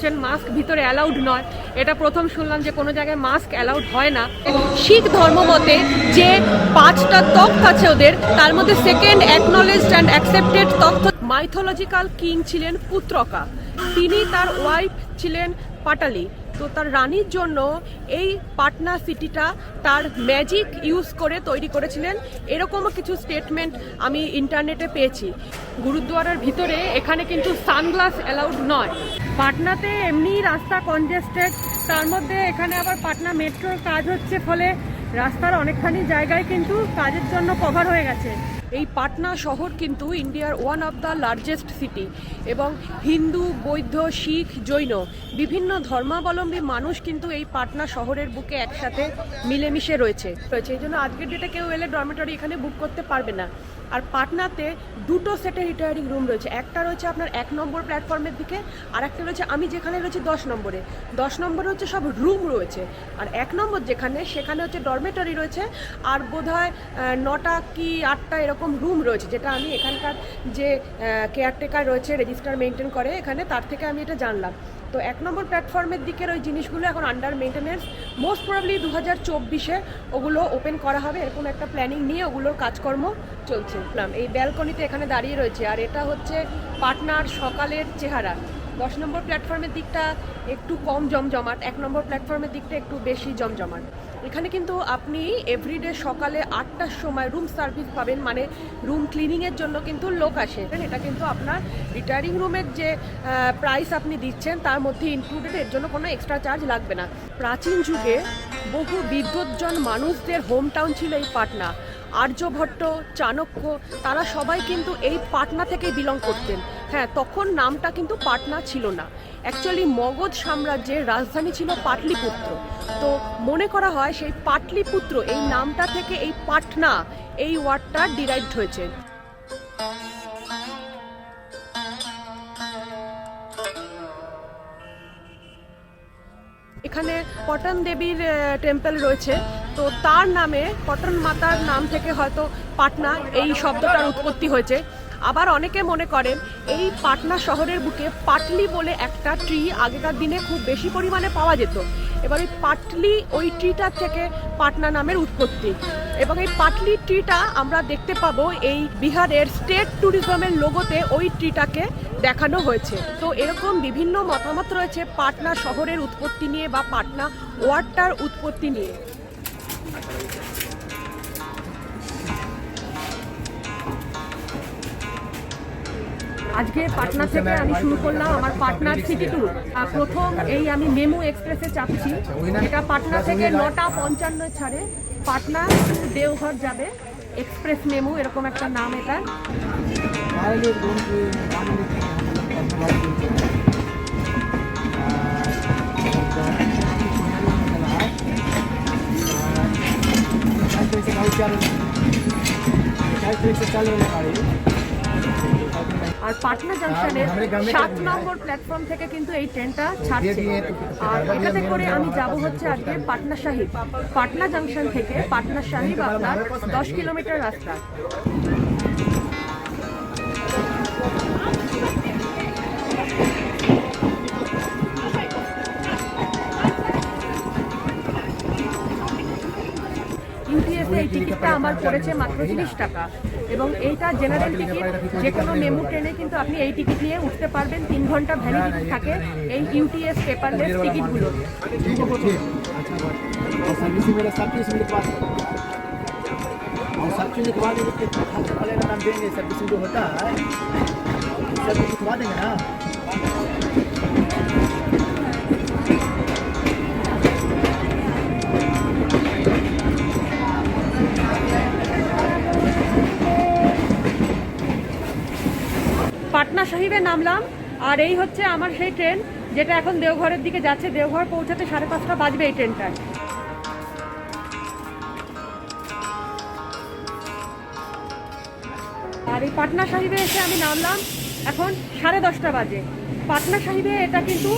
করছেন, মাস্ক ভিতরে অ্যালাউড নয়। এটা প্রথম শুনলাম যে কোনো জায়গায় মাস্ক অ্যালাউড হয় না। শিখ ধর্ম মতে যে 5টা তখ্ত আছে ওদের, তার মধ্যে সেকেন্ড অ্যাকনলেজড অ্যান্ড অ্যাকসেপ্টেড তখ্ত মাইথোলজিক্যাল কিং ছিলেন পুত্রকা, তিনি তার ওয়াইফ ছিলেন পাটালি। তো তার রানীর জন্য এই পাটনা সিটিটা তার ম্যাজিক ইউজ করে তৈরি করেছিলেন, এরকমও কিছু স্টেটমেন্ট আমি ইন্টারনেটে পেয়েছি। গুরুদ্বারার ভিতরে এখানে কিন্তু সানগ্লাস অ্যালাউড নয়। পাটনাতে এমনি রাস্তা কনজেস্টেড, তার মধ্যে এখানে আবার পাটনা মেট্রোর কাজ হচ্ছে, ফলে রাস্তার অনেকখানি জায়গায় কিন্তু কাজের জন্য কভার হয়ে গেছে। এই পাটনা শহর কিন্তু ইন্ডিয়ার one of the largest city, এবং হিন্দু, বৌদ্ধ, শিখ, জৈন বিভিন্ন ধর্মাবলম্বী মানুষ কিন্তু এই পাটনা শহরের বুকে একসাথে মিলেমিশে রয়েছে। এই জন্য আজকের ডেটে কেউ এলে ডরমেটরি এখানে বুক করতে পারবে না। আর পাটনাতে 2টো সেটের রিটায়ারিং রুম রয়েছে, একটা রয়েছে আপনার 1 নম্বর প্ল্যাটফর্মের দিকে, আর একটা রয়েছে আমি যেখানে রয়েছে 10 নম্বরে। 10 নম্বরে হচ্ছে সব রুম রয়েছে, আর 1 নম্বর যেখানে, সেখানে হচ্ছে ডরমেটরি রয়েছে, আর বোধহয় 9টা কি 8টা এরকম রুম রয়েছে, যেটা আমি এখানকার যে কেয়ারটেকার রয়েছে, রেজিস্টার মেনটেন করে এখানে, তার থেকে আমি এটা জানলাম। তো 1 নম্বর প্ল্যাটফর্মের দিকের ওই জিনিসগুলো এখন আন্ডার মেনটেনেন্স, মোস্ট প্রবাবলি 2024-এ ওগুলো ওপেন করা হবে, এরকম একটা প্ল্যানিং নিয়ে ওগুলোর কাজকর্ম চলছে। এই ব্যালকনিতে এখানে দাঁড়িয়ে রয়েছে, আর এটা হচ্ছে পাটনার সকালের চেহারা। 10 নম্বর প্ল্যাটফর্মের দিকটা একটু কম জমজমাট, 1 নম্বর প্ল্যাটফর্মের দিকটা একটু বেশি জমজমাট। এখানে কিন্তু আপনি এভরিডে সকালে 8টার সময় রুম সার্ভিস পাবেন, মানে রুম ক্লিনিংয়ের জন্য কিন্তু লোক আসে। এটা কিন্তু আপনার রিটায়ারিং রুমের যে প্রাইস আপনি দিচ্ছেন তার মধ্যে ইনক্লুডেড, এর জন্য কোনো এক্সট্রা চার্জ লাগবে না। প্রাচীন যুগে বহু বিদ্বজ্জন মানুষদের হোম টাউন ছিল এই পাটনা। আর্যভট্ট, চাণক্য, তারা সবাই কিন্তু এই পাটনা থেকেই বিলং করতেন। হ্যাঁ, তখন নামটা কিন্তু পাটনা ছিল না, অ্যাকচুয়ালি মগধ সাম্রাজ্যের রাজধানী ছিল পাটলিপুত্র। তো মনে করা হয় সেই পাটলিপুত্র এই নামটা থেকে এই পাটনা এই ওয়ার্ডটা ডিরাইভড হয়েছে। এখানে কটন দেবীর টেম্পল রয়েছে, তো তার নামে, কটন মাতার নাম থেকে হয়তো পাটনা এই শব্দটার উৎপত্তি হয়েছে। আবার অনেকে মনে করেন এই পাটনা শহরের বুকে পাটলি বলে একটা ট্রি আগেকার দিনে খুব বেশি পরিমাণে পাওয়া যেত, এবার এই পাটলি ওই ট্রিটার থেকে পাটনা নামের উৎপত্তি। এবং এই পাটলি ট্রিটা আমরা দেখতে পাবো এই বিহারের স্টেট ট্যুরিজমের লোগোতে, ওই ট্রিটাকে দেখানো হয়েছে। তো এরকম বিভিন্ন মতামত রয়েছে পাটনা শহরের উৎপত্তি নিয়ে বা পাটনা ওয়ার্ডটার উৎপত্তি নিয়ে। আজকে পাটনা থেকে আমি শুরু করলাম আমার পাটনার সিটি ট্যুর। প্রথম এই আমি মেমু এক্সপ্রেসে চাপছি, এটা পাটনা থেকে 9টা 55 ছাড়ে পাটনা টু দেওঘর যাবে, এক্সপ্রেস মেমু এরকম একটা নাম এটা। আর পাটনা জাংশনের 7 নম্বর প্ল্যাটফর্ম থেকে কিন্তু এই ট্রেনটা ছাড়ছে, আর এটাতে করে আমি যাব হচ্ছে আজকে পাটনা সাহিব। পাটনা জাংশন থেকে পাটনা সাহিব আপনার 10 কিলোমিটার রাস্তা। ইউটিএসে এই টিকিটটা আমার পড়েছে মাত্র 30 টাকা, এবং এইটা জেনারেল টিকিট। যে কোনো মেমু ট্রেনে কিন্তু আপনি এই টিকিট নিয়ে উঠতে পারবেন, 3 ঘন্টা ভ্যালিডিটি থাকে এই ইউটিএস পেপারলেস টিকিটগুলো। পাটনা সাহিবে নামলাম, আর এই হচ্ছে আমার সেই ট্রেন যেটা এখন দেওঘরের দিকে যাচ্ছে। দেওঘর পৌঁছাতে 5:30 বাজবে এই ট্রেনটায়। আর এই পাটনা সাহিবে এসে আমি নামলাম, এখন 10:30 বাজে। পাটনা সাহিবে এটা কিন্তু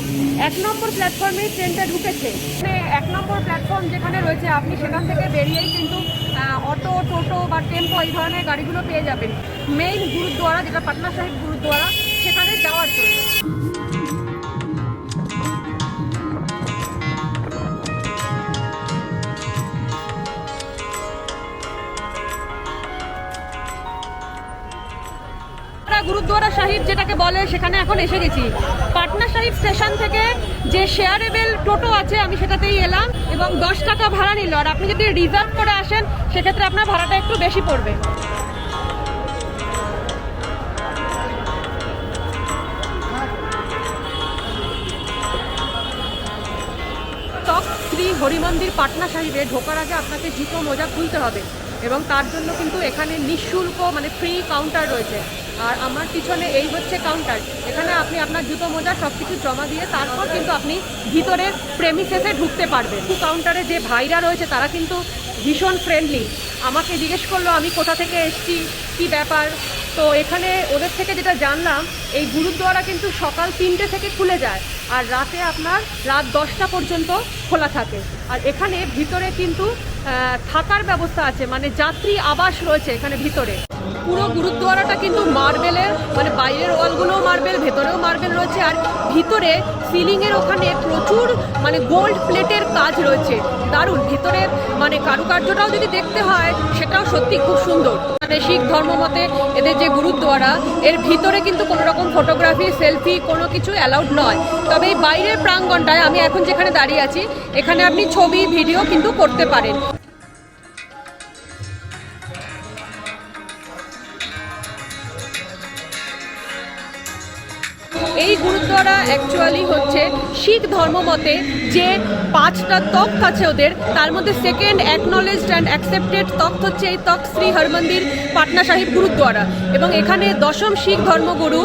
1 নম্বর প্ল্যাটফর্মে ট্রেনটা ঢুকেছে। 1 নম্বর প্ল্যাটফর্ম যেখানে রয়েছে, আপনি সেখান থেকে বেরিয়েই কিন্তু অটো, টোটো বা টেম্পো এই ধরনের গাড়িগুলো পেয়ে যাবেন মেইন গুরুদ্বারা, যেটা পাটনা সাহিব গুরুদ্বারা, সেখানে যাওয়ার জন্য। গুরুদ্বারা সাহিব যেটাকে বলে সেখানে এখন এসে গেছি। পাটনা সাহিব স্টেশন থেকে যে শেয়ারেবল টোটো আছে আমি সেটাতেই এলাম এবং 10 টাকা ভাড়া নিল। আর আপনি যদি রিজার্ভ করে আসেন সেক্ষেত্রে আপনার ভাড়াটা একটু বেশি পড়বে। তখ্ত শ্রী হরিমন্দির পাটনা সাহিবে ঢোকার আগে আপনাকে জুতো মোজা খুলতে হবে এবং তার জন্য কিন্তু এখানে নিঃশুল্ক মানে ফ্রি কাউন্টার রয়েছে। আর আমার পিছনে এই হচ্ছে কাউন্টার, এখানে আপনি আপনার জুতো মোজা সব কিছু জমা দিয়ে তারপর কিন্তু আপনি ভিতরের প্রেমিসেসে ঢুকতে পারবেন। কাউন্টারে যে ভাইরা রয়েছে তারা কিন্তু ভীষণ ফ্রেন্ডলি। আমাকে জিজ্ঞেস করলো আমি কোথা থেকে এসেছি, কী ব্যাপার। তো এখানে ওদের থেকে যেটা জানলাম, এই গুরুদ্বারা কিন্তু সকাল 3টে থেকে খুলে যায় আর রাতে আপনার রাত 10টা পর্যন্ত খোলা থাকে। আর এখানে ভিতরে কিন্তু থাকার ব্যবস্থা আছে, মানে যাত্রী আবাস রয়েছে এখানে ভিতরে। পুরো গুরুদ্বারাটা কিন্তু মার্বেলের, মানে বাইরের ওয়ালগুলোও মার্বেল, ভেতরেও মার্বেল রয়েছে। আর ভিতরে সিলিংয়ের ওখানে প্রচুর মানে গোল্ড প্লেটের কাজ রয়েছে, দারুণ। ভিতরের মানে কারুকার্যটাও যদি দেখতে হয় সেটাও সত্যি খুব সুন্দর। মানে শিখ ধর্ম মতে এদের যে গুরুদ্বারা, এর ভিতরে কিন্তু কোনো রকম ফটোগ্রাফি, সেলফি কোনো কিছু অ্যালাউড নয়। তবে এই বাইরের প্রাঙ্গণটায় আমি এখন যেখানে দাঁড়িয়ে আছি এখানে আপনি ছবি ভিডিও কিন্তু করতে পারেন। এই গুরুদ্বারা অ্যাকচুয়ালি হচ্ছে শিখ ধর্ম মতে যে 5টা তখ্ত আছে ওদের, তার মধ্যে second acknowledged and accepted Takht হচ্ছে এই তখ্ত শ্রী হরমন্দির পাটনা সাহিব গুরুদ্বারা। এবং এখানে 10ম শিখ ধর্মগুরু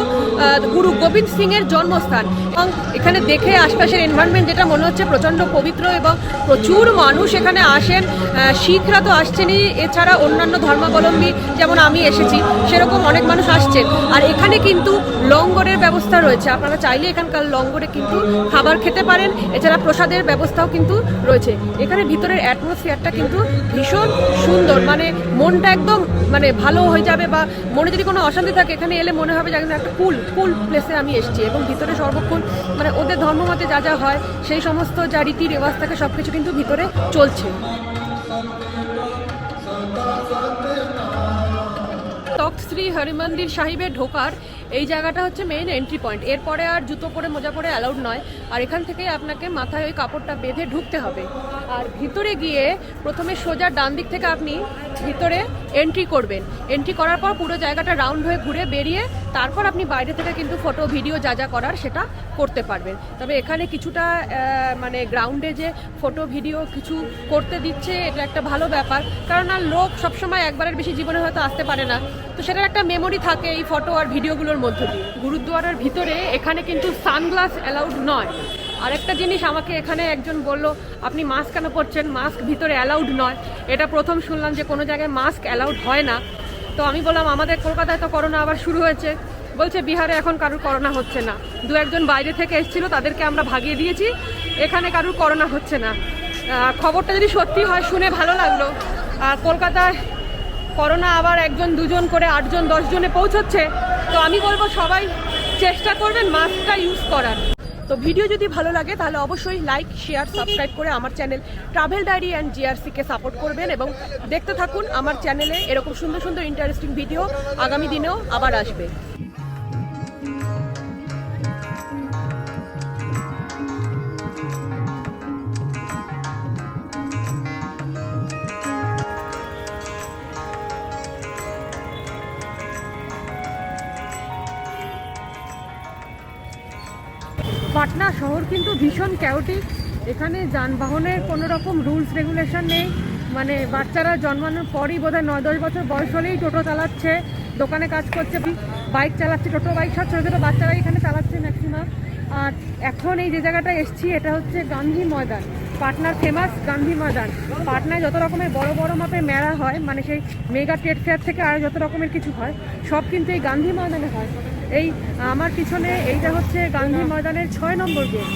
গুরু গোবিন্দ সিংয়ের জন্মস্থান। এবং এখানে দেখে আশপাশের এনভায়রনমেন্ট যেটা মনে হচ্ছে প্রচণ্ড পবিত্র এবং প্রচুর মানুষ এখানে আসেন। শিখরা তো আসছেনই, এছাড়া অন্যান্য ধর্মাবলম্বী যেমন আমি এসেছি সেরকম অনেক মানুষ আসছেন। আর এখানে কিন্তু লঙ্গরের ব্যবস্থা রয়েছে, আপনারা চাইলে এখানকার লঙ্গরে কিন্তু খাবার খেতে পারেন। এছাড়া প্রসাদের ব্যবস্থাও কিন্তু রয়েছে। এখানে ভিতরের অ্যাটমসফিয়ারটা কিন্তু ভীষণ সুন্দর, মানে মনটা একদম মানে ভালো হয়ে যাবে। বা মনে যদি কোনো অশান্তি থাকে এখানে এলে মনে হবে যে একটা কুল প্লেসে আমি এসেছি। এবং ভিতরে সর্বক্ষণ মানে ওদের ধর্মমতে যা যা হয় সেই সমস্ত যা রীতি রেওয়াজ থাকে সব কিছু কিন্তু ভিতরে চলছে। তখ্ত শ্রী হরিমন্দির সাহিবে ঢোকার এই জায়গাটা হচ্ছে মেইন এন্ট্রি পয়েন্ট। এরপরে আর জুতো পরে মোজা পরে অ্যালাউড নয়। আর এখান থেকেই আপনাকে মাথায় ওই কাপড়টা বেঁধে ঢুকতে হবে। আর ভিতরে গিয়ে প্রথমে সোজা ডান দিক থেকে আপনি ভিতরে এন্ট্রি করবেন। এন্ট্রি করার পর পুরো জায়গাটা রাউন্ড হয়ে ঘুরে বেরিয়ে তারপর আপনি বাইরে থেকে কিন্তু ফটো ভিডিও যা যা করার সেটা করতে পারবেন। তবে এখানে কিছুটা মানে গ্রাউন্ডে যে ফটো ভিডিও কিছু করতে দিচ্ছে এটা একটা ভালো ব্যাপার, কারণ আর লোক সবসময় একবারের বেশি জীবনে হয়তো আসতে পারে না, তো সেটার একটা মেমোরি থাকে এই ফটো আর ভিডিওগুলোর মধ্য দিয়ে। গুরুদ্বারার ভিতরে এখানে কিন্তু সানগ্লাস অ্যালাউড নয়। আরেকটা জিনিস আমাকে এখানে একজন বলল আপনি মাস্ক কেন পরছেন, মাস্ক ভিতরে অ্যালাউড নয়। এটা প্রথম শুনলাম যে কোনো জায়গায় মাস্ক অ্যালাউড হয় না। তো আমি বললাম আমাদের কলকাতায় তো করোনা আবার শুরু হয়েছে। বলছে বিহারে এখন কারুর করোনা হচ্ছে না, 2-1জন বাইরে থেকে এসেছিল তাদেরকে আমরা ভাগিয়ে দিয়েছি, এখানে কারুর করোনা হচ্ছে না। খবরটা যদি সত্যি হয় শুনে ভালো লাগলো। আর কলকাতায় করোনা আবার 1-2জন করে 8-10জনে পৌঁছচ্ছে। তো আমি বলবো সবাই চেষ্টা করবেন মাস্কটা ইউজ করার। তো ভিডিও যদি ভালো লাগে তাহলে অবশ্যই লাইক, শেয়ার, সাবস্ক্রাইব করে আমার চ্যানেল ট্রাভেল ডায়েরি অ্যান্ড জিআরসিকে সাপোর্ট করবেন এবং দেখতে থাকুন আমার চ্যানেলে এরকম সুন্দর সুন্দর ইন্টারেস্টিং ভিডিও আগামী দিনেও আবার আসবে। পাটনা শহর কিন্তু ভীষণ ক্যাওটিক। এখানে যানবাহনের কোনো রকম রুলস রেগুলেশন নেই। মানে বাচ্চারা জন্মানোর পরই বোধহয় 9-10 বছর বয়স হলেই টোটো চালাচ্ছে, দোকানে কাজ করছে, বাইক চালাচ্ছে, টোটো বাইক সব ছোটো ছোটো বাচ্চারাই এখানে চালাচ্ছে ম্যাক্সিমাম। আর এখন এই যে জায়গাটায় এসছি এটা হচ্ছে গান্ধী ময়দান, পাটনার ফেমাস গান্ধী ময়দান। পাটনায় যত রকমের বড় বড় মাপের মেলা হয়, মানে সেই মেগা ট্রেড ফেয়ার থেকে আর যত রকমের কিছু হয় সব কিন্তু এই গান্ধী ময়দানে হয়। এই আমার পিছনে এইটা হচ্ছে গান্ধী ময়দানের 6 নম্বর গেট।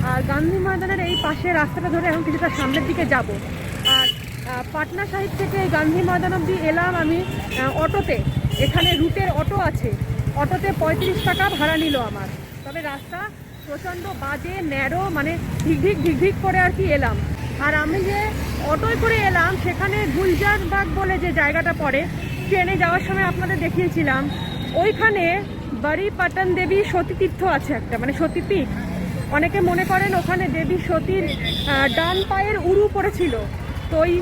আর গান্ধী ময়দানের এই পাশে রাস্তাটা ধরে এখন কিছুটা সামনের দিকে যাব। আর পাটনা সাহিব থেকে এই গান্ধী ময়দান অবধি এলাম আমি অটোতে। এখানে রুটের অটো আছে, অটোতে 35 টাকা ভাড়া নিল আমার। তবে রাস্তা প্রচণ্ড বাজে, ন্যারো, মানে ঢিক করে আর কি এলাম। আর আমি যে অটোয় করে এলাম সেখানে গুলজারবাগ বলে যে জায়গাটা পড়ে, ট্রেনে যাওয়ার সময় আপনাদের দেখিয়েছিলাম, ওইখানে বাড়ি পাটন দেবী সতীতীর্থ আছে একটা, মানে সতীপীঠ। অনেকে মনে করেন ওখানে দেবী সতীর ডান পায়ের উরু পড়েছিল। তো ওই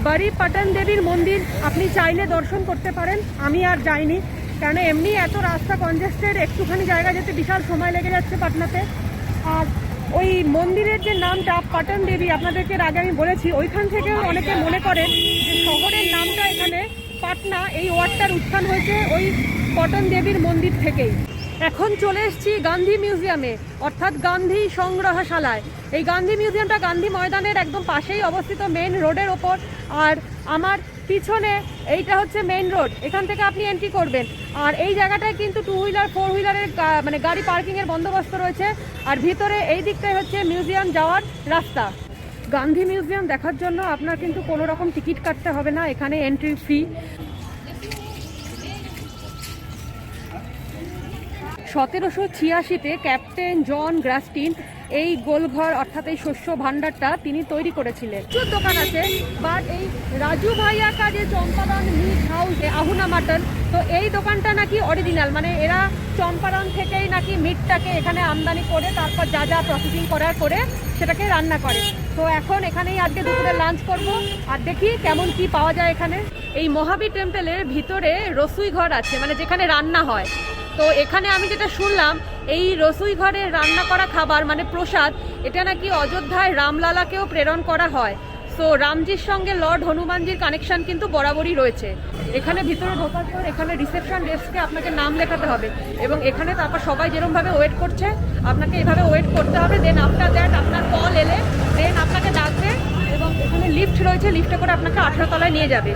বাড়ি পাটন দেবীর মন্দির আপনি চাইলে দর্শন করতে পারেন। আমি আর যাইনি, কারণ এমনি এত রাস্তা কনজেস্টেড, একটুখানি জায়গা যেতে বিশাল সময় লেগে যাচ্ছে পাটনাতে। আর ওই মন্দিরের যে নামটা পাটন দেবী, আপনাদেরকে এর আগে আমি বলেছি, ওইখান থেকেও অনেকে মনে করেন যে শহরের নামটা এখানে পাটনা, এই ওয়ার্ডটার উত্থান হয়েছে ওই পাটন দেবীর মন্দির থেকেই। এখন চলে এসেছি গান্ধী মিউজিয়ামে, অর্থাৎ গান্ধী সংগ্রহশালায়। এই গান্ধী মিউজিয়ামটা গান্ধী ময়দানের একদম পাশেই অবস্থিত, মেইন রোডের ওপর। আর আমার পিছনে এইটা হচ্ছে মেইন রোড, এখান থেকে আপনি এন্ট্রি করবেন। আর এই জায়গাটায় কিন্তু 2 হুইলার 4 হুইলারের মানে গাড়ি পার্কিংয়ের বন্দোবস্ত রয়েছে। আর ভিতরে এই দিকটাই হচ্ছে মিউজিয়াম যাওয়ার রাস্তা। গান্ধী মিউজিয়াম দেখার জন্য আপনার কিন্তু কোনো রকম টিকিট কাটতে হবে না, এখানে এন্ট্রি ফ্রি। 1786-তে ক্যাপ্টেন জন গ্রাস্টিন এই গোলঘর অর্থাৎ এই শস্য ভাণ্ডারটা তিনি তৈরি করেছিলেন। প্রচুর দোকান আছে, বাট এই রাজু ভাইয়া কা যে চম্পারন মিট হাউস আহুনা মাটন, তো এই দোকানটা নাকি অরিজিনাল, মানে এরা চম্পারন থেকেই নাকি মিটটাকে এখানে আমদানি করে তারপর যা যা প্রসেসিং করার করে সেটাকে রান্না করে। তো এখন এখানেই আজকে দুপুরে লাঞ্চ করব, আর দেখি কেমন কি পাওয়া যায় এখানে। এই মহাবীর টেম্পলের ভিতরে রসুই ঘর আছে, মানে যেখানে রান্না হয়। তো এখানে আমি যেটা শুনলাম, এই রসুই ঘরে রান্না করা খাবার মানে প্রসাদ, এটা নাকি অযোধ্যায় রামলালাকেও প্রেরণ করা হয়। সো রামজির সঙ্গে লর্ড হনুমানজির কানেকশন কিন্তু বরাবরই রয়েছে। এখানে ভিতরে ঢোকার পর এখানে রিসেপশন ডেস্কে আপনাকে নাম লেখাতে হবে, এবং এখানে তারপর সবাই যেরকমভাবে ওয়েট করছে আপনাকে এভাবে ওয়েট করতে হবে। দেন আফটার দ্যাট আপনার কল এলে দেন আপনাকে ডাকবে, এবং এখানে লিফট রয়েছে, লিফটে করে আপনাকে 18 তলায় নিয়ে যাবে।